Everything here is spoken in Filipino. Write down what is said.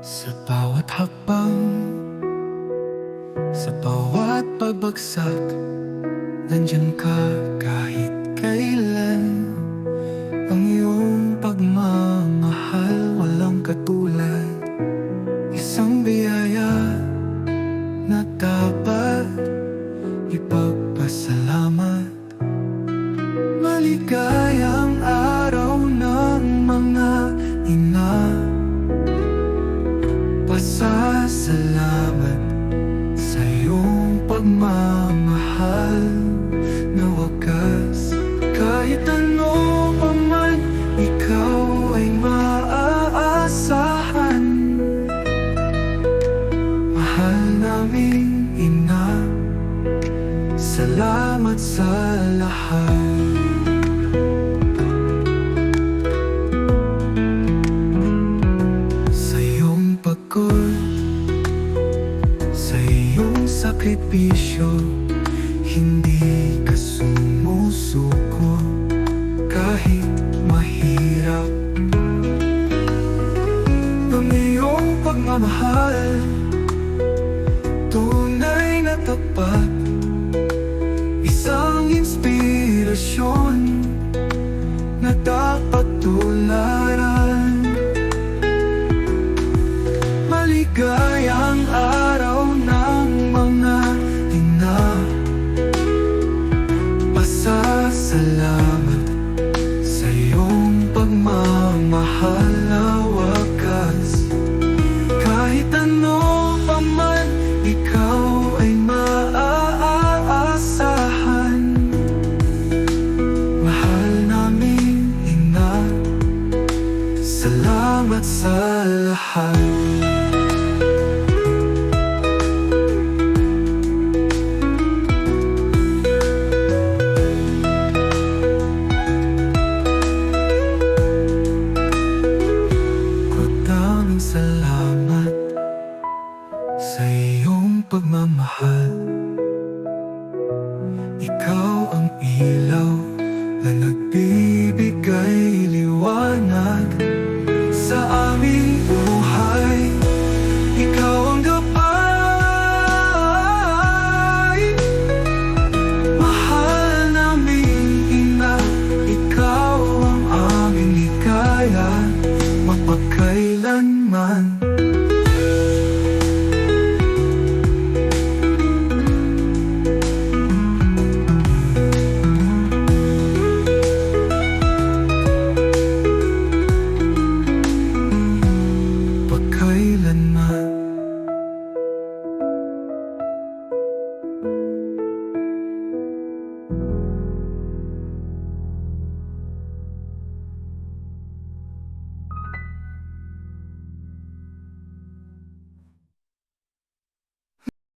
Sa bawat hakbang, sa bawat pagbagsak, nandiyan ka kahit kailan. Ang iyong pagmamahal walang katulad, isang biyaya na dapat ipagpasalamat. Maligayang araw ng mga ina, pasasalamat sa iyong pagmamahal na wagas. Kahit ano pa man, ikaw ay maaasahan. Mahal naming ina, salamat sa lahat. Sa iyong sakripisyo, hindi ka sumusuko kahit mahirap. Ang iyong pagmamahal, tunay na tapat, isang inspirasyon na dapat tularan. Maligayang araw ng mga ina, pasasalamat sa iyong pagmamahal na wagas. Kahit ano pa man, ikaw ay maaasahan. Mahal naming ina, salamat sa lahat. Salamat sa iyong pagmamahal. Ikaw ang ilaw na nagbibigay liwanag sa aming buhay. Ikaw ang gabay. Mahal naming ina, ikaw ang aming ligaya, mapagkailanman.